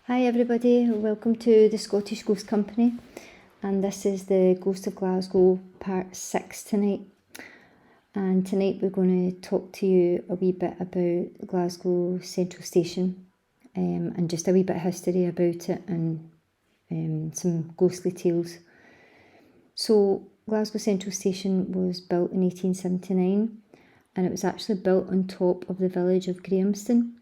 Hi everybody, welcome to the Scottish Ghost Company, and this is the Ghost of Glasgow part 6 tonight. And tonight we're going to talk to you a wee bit about Glasgow Central Station, and just a wee bit of history about it, and some ghostly tales. So Glasgow Central Station was built in 1879, and it was actually built on top of the village of Grahamston,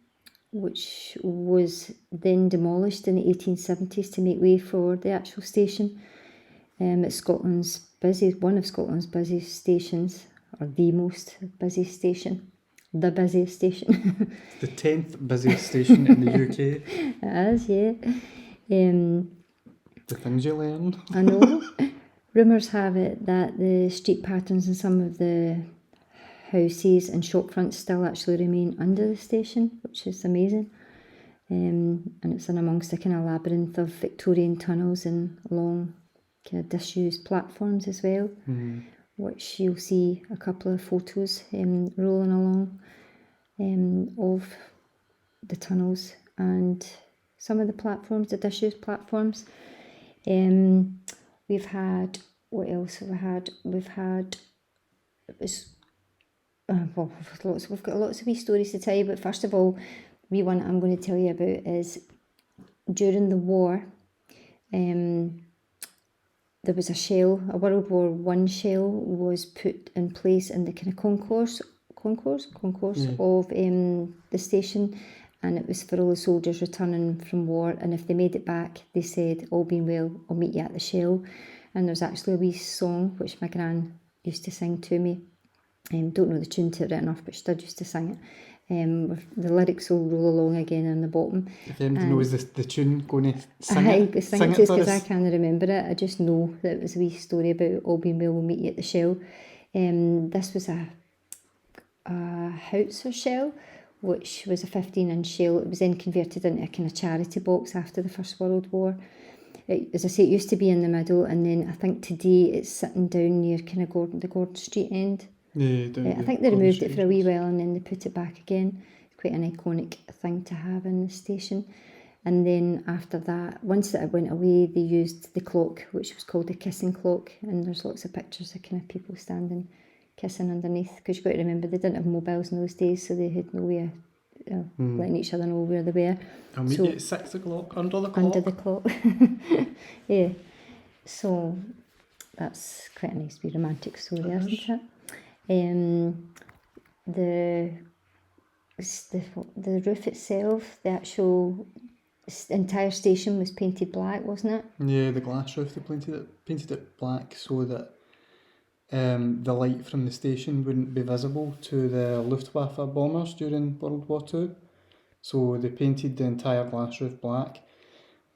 which was then demolished in the 1870s to make way for the actual station. It's one of Scotland's busiest stations, or the most busiest station, the busiest station. The 10th busiest station in the UK. It is, yeah. The things you learn. I know. Rumours have it that the street patterns in some of the houses and shop fronts still actually remain under the station, which is amazing. And it's in amongst a kind of labyrinth of Victorian tunnels and long kind of disused platforms as well, which you'll see a couple of photos rolling along of the tunnels and some of the platforms, the disused platforms. We've had, what else have we had? We've got lots of wee stories to tell you, but first of all, the one I'm going to tell you about is during the war, there was a World War I shell was put in place in the kind of concourse of the station, and it was for all the soldiers returning from war, and if they made it back, they said, all being well, I'll meet you at the shell. And there's actually a wee song which my gran used to sing to me. Don't know the tune to it written off, but she did used to sing it. The lyrics will roll along again in the bottom. If anybody knows the tune, go and sing it. it. Sing it because I can't remember it. I just know that it was a wee story about all being well, we'll meet you at the shell. This was a howitzer shell, which was a 15-inch shell. It was then converted into a kind of charity box after the First World War. As I say, it used to be in the middle, and then I think today it's sitting down near kind of the Gordon Street end. Yeah, I think they removed it for a wee while and then they put it back again. It's quite an iconic thing to have in the station. And then after that, once it went away, they used the clock, which was called the kissing clock, and there's lots of pictures of kind of people standing kissing underneath, because you've got to remember they didn't have mobiles in those days, so they had no way of letting each other know where they were. I'll meet you at 6 o'clock under the clock. Under the clock. Yeah. So that's quite a nice wee romantic story, isn't it? The roof itself, the actual entire station was painted black, wasn't it? Yeah, the glass roof, they painted it black so that the light from the station wouldn't be visible to the Luftwaffe bombers during World War II. So they painted the entire glass roof black.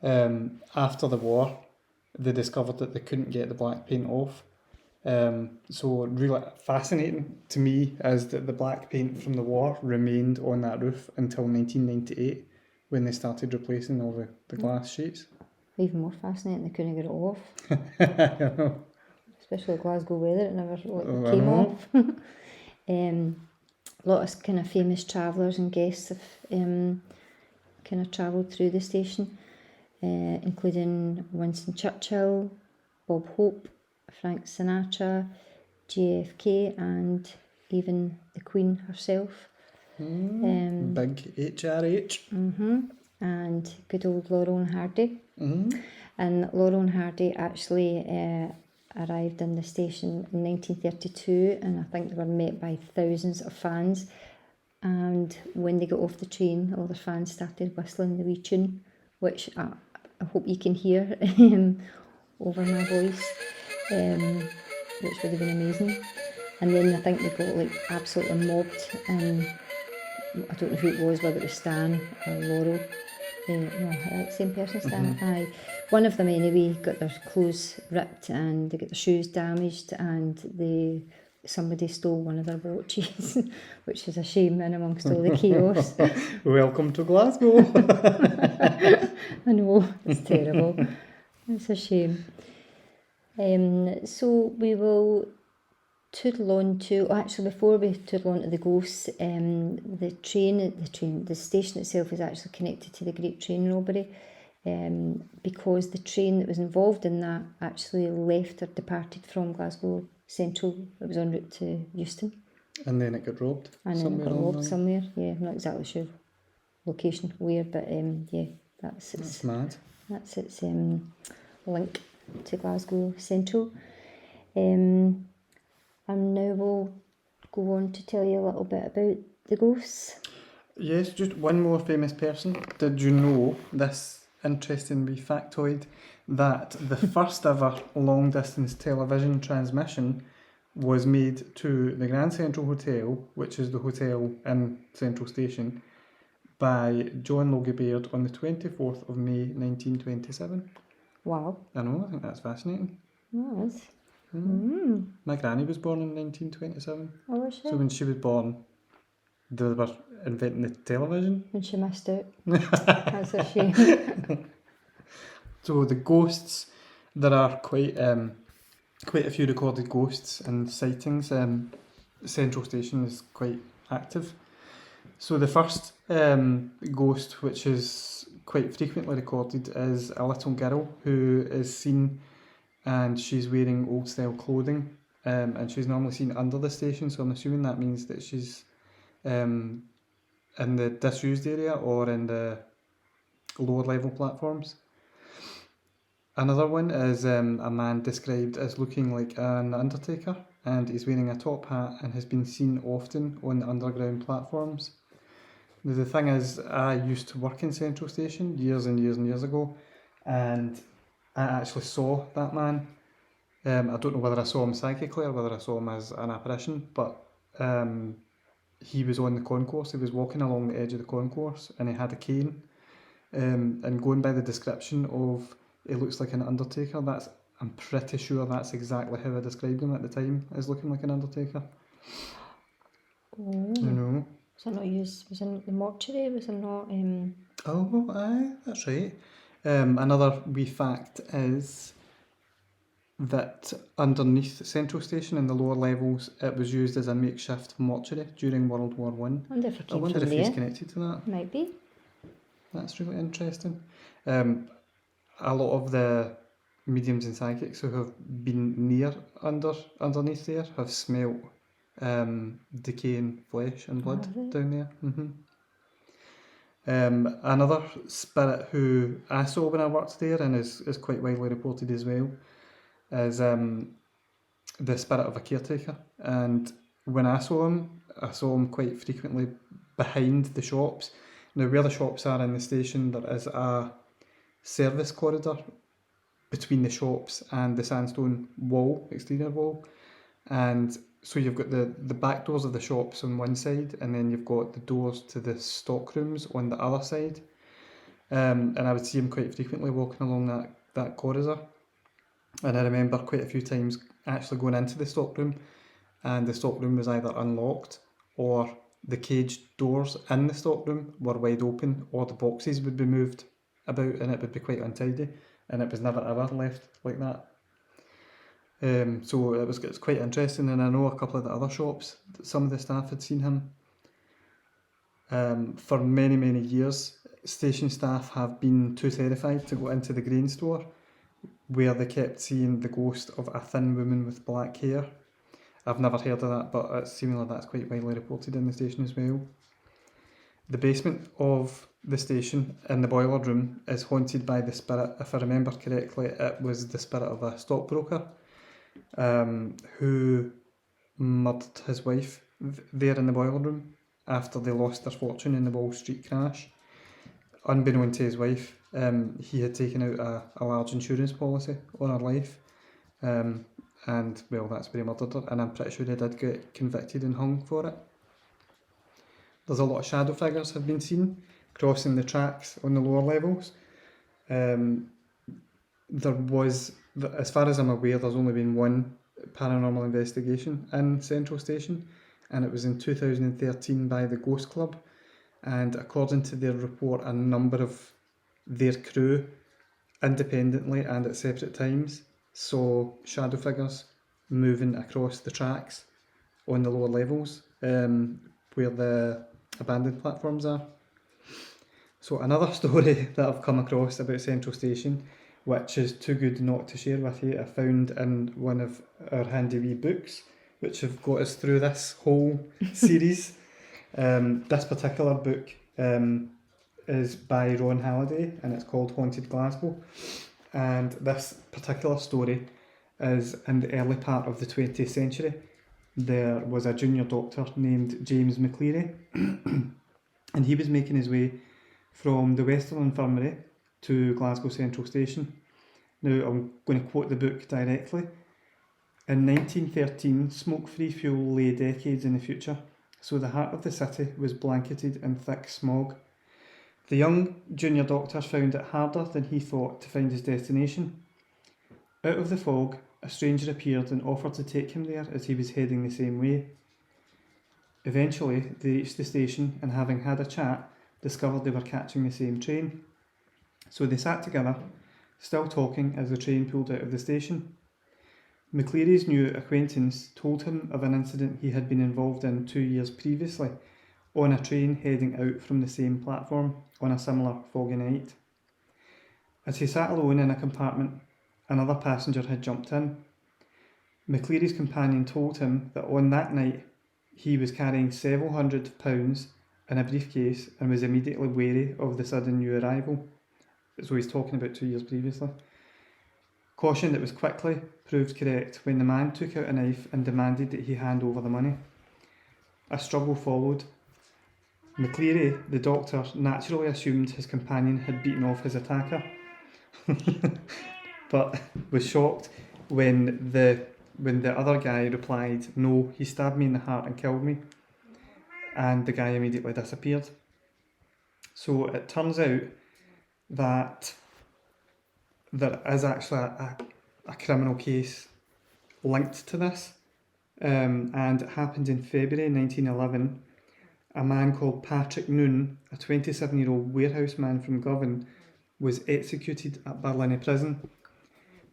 After the war, they discovered that they couldn't get the black paint off. So really fascinating to me is that the black paint from the war remained on that roof until 1998, when they started replacing all the glass sheets. Even more fascinating, they couldn't get it off. Especially the Glasgow weather, it never came off. A lot of kind of famous travellers and guests have kind of travelled through the station, including Winston Churchill, Bob Hope, Frank Sinatra, JFK, and even the Queen herself. Big HRH. And good old Laurel and Hardy. And Laurel and Hardy actually arrived in the station in 1932, and I think they were met by thousands of fans. And when they got off the train, all the fans started whistling the wee tune, which I hope you can hear over my voice. Which would have been amazing. And then I think they got absolutely mobbed, and I don't know who it was, whether it was Stan or Laurel. Same person, Stan. Aye. One of them anyway got their clothes ripped and they got their shoes damaged, and somebody stole one of their watches, which is a shame in amongst all the chaos. Welcome to Glasgow. I know, it's terrible. It's a shame. So we will toodle on to, before we toodle on to the ghosts, the station itself is actually connected to the Great Train Robbery, because the train that was involved in that actually left or departed from Glasgow Central. It was en route to Euston. And then it got robbed. And then it got along robbed the line. somewhere. Yeah, I'm not exactly sure location where, but yeah, That's mad. That's its link to Glasgow Central. And now we'll go on to tell you a little bit about the ghosts. Yes, just one more famous person. Did you know this interesting wee factoid that the first ever long distance television transmission was made to the Grand Central Hotel, which is the hotel in Central Station, by John Logie Baird on the 24th of May 1927. Wow. I know, I think that's fascinating. Yes. My granny was born in 1927. Oh, was she? So when she was born, they were inventing the television. And she missed out. That's a shame. So the ghosts, there are quite a few recorded ghosts and sightings. Central Station is quite active. So the first ghost, which is quite frequently recorded, is a little girl who is seen, and she's wearing old style clothing, and she's normally seen under the station, so I'm assuming that means that she's in the disused area or in the lower level platforms. Another one is a man described as looking like an undertaker, and he's wearing a top hat and has been seen often on the underground platforms. Now, the thing is, I used to work in Central Station years and years and years ago, and I actually saw that man. I don't know whether I saw him psychically or whether I saw him as an apparition, but he was on the concourse. He was walking along the edge of the concourse, and he had a cane. And going by the description of it looks like an undertaker, I'm pretty sure that's exactly how I described him at the time, as looking like an undertaker. Oh. You know. Was it not used? Was it the mortuary? Was it not? Oh, aye, that's right. Another wee fact is that underneath Central Station in the lower levels, it was used as a makeshift mortuary during World War One. I wonder if it I came wonder from if there. he's connected to that. Might be. That's really interesting. A lot of the mediums and psychics who have been underneath there have smelt decaying flesh and blood down there. Another spirit who I saw when I worked there and is quite widely reported as well is the spirit of a caretaker. And when I saw him quite frequently behind the shops. Now, where the shops are in the station, there is a service corridor between the shops and the sandstone wall, exterior wall, and so you've got the back doors of the shops on one side, and then you've got the doors to the stock rooms on the other side, and I would see him quite frequently walking along that corridor, and I remember quite a few times actually going into the stock room, and the stock room was either unlocked or the caged doors in the stock room were wide open, or the boxes would be moved about and it would be quite untidy, and it was never ever left like that. So it's quite interesting, and I know a couple of the other shops, some of the staff had seen him. For many, many years, station staff have been too terrified to go into the grain store, where they kept seeing the ghost of a thin woman with black hair. I've never heard of that, but it's seemingly that's quite widely reported in the station as well. The basement of the station in the boiler room is haunted by the spirit. If I remember correctly, it was the spirit of a stockbroker who murdered his wife there in the boiler room after they lost their fortune in the Wall Street crash. Unbeknown to his wife, he had taken out a large insurance policy on her life, and well, that's where he murdered her, and I'm pretty sure he did get convicted and hung for it. There's a lot of shadow figures have been seen crossing the tracks on the lower levels. There was, as far as I'm aware, there's only been one paranormal investigation in Central Station, and it was in 2013 by the Ghost Club, and according to their report, a number of their crew, independently and at separate times, saw shadow figures moving across the tracks on the lower levels, where the abandoned platforms are. So another story that I've come across about Central Station, which is too good not to share with you, I found in one of our handy wee books, which have got us through this whole series. This particular book is by Ron Halliday, and it's called Haunted Glasgow. And this particular story is in the early part of the 20th century. There was a junior doctor named James McCleary, and he was making his way from the Western Infirmary to Glasgow Central Station. Now, I'm going to quote the book directly. In 1913, smoke-free fuel lay decades in the future, so the heart of the city was blanketed in thick smog. The young junior doctor found it harder than he thought to find his destination. Out of the fog, a stranger appeared and offered to take him there as he was heading the same way. Eventually, they reached the station and, having had a chat, discovered they were catching the same train. So they sat together, still talking as the train pulled out of the station. McCleary's new acquaintance told him of an incident he had been involved in 2 years previously on a train heading out from the same platform on a similar foggy night. As he sat alone in a compartment, another passenger had jumped in. McCleary's companion told him that on that night he was carrying several £100 in a briefcase and was immediately wary of the sudden new arrival. So he's talking about 2 years previously. Caution that was quickly proved correct when the man took out a knife and demanded that he hand over the money. A struggle followed. McCleary, the doctor, naturally assumed his companion had beaten off his attacker, but was shocked when the other guy replied, "No, he stabbed me in the heart and killed me," and the guy immediately disappeared. So it turns out that there is actually a criminal case linked to this, and it happened in February 1911. A man called Patrick Noon, a 27-year-old warehouse man from Govan, was executed at Barlinnie prison.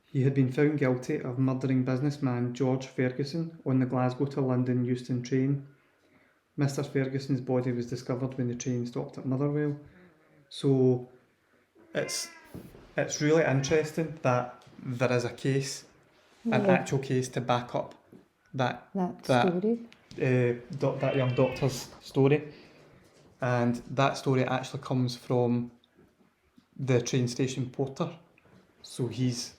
He had been found guilty of murdering businessman George Ferguson on the Glasgow to London Euston train. Mr. Ferguson's body was discovered when the train stopped at Motherwell. So it's really interesting that there is a case, an actual case to back up that story. That young doctor's story, and that story actually comes from the train station porter. So he's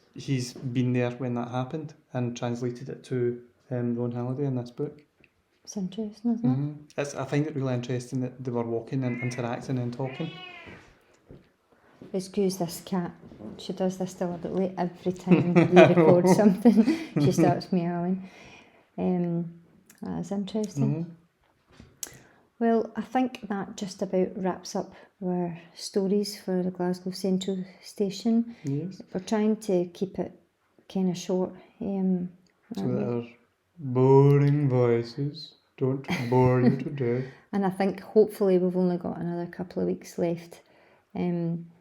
been there when that happened and translated it to Ron Halliday in this book. It's interesting, isn't it? I find it really interesting that they were walking and interacting and talking. Excuse this cat. She does this deliberately every time we record something. She starts meowing. That's interesting. Well, I think that just about wraps up our stories for the Glasgow Central Station. Yes. We're trying to keep it kind of short. So that our boring voices don't bore you to death. And I think hopefully we've only got another couple of weeks left.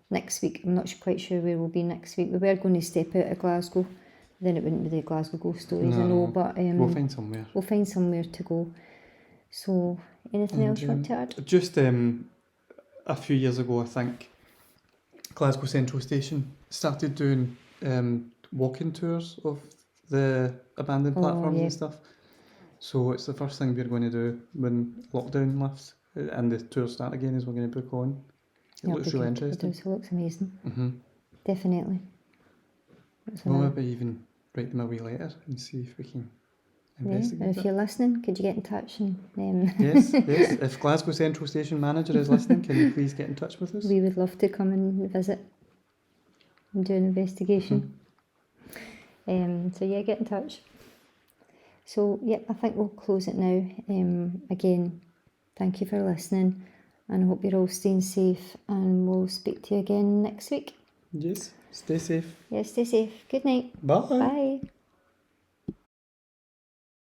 Next week, I'm not quite sure where we'll be next week. We were going to step out of Glasgow, then it wouldn't be the Glasgow Ghost Stories, I know, but we'll find somewhere. We'll find somewhere to go. So, anything else you want to add? Just a few years ago, I think, Glasgow Central Station started doing walking tours of the abandoned platforms and stuff. So it's the first thing we're going to do when lockdown lifts and the tours start again, is we're going to book on. It looks really interesting. It looks amazing. Definitely. We'll maybe even write them a wee letter and see if we can investigate and if you're listening, could you get in touch? And Yes. If Glasgow Central Station manager is listening, can you please get in touch with us? We would love to come and visit and do an investigation. So yeah, get in touch. So I think we'll close it now. Again, thank you for listening, and I hope you're all staying safe, and we'll speak to you again next week. Yes, stay safe. Yes, stay safe. Good night. Bye. Bye.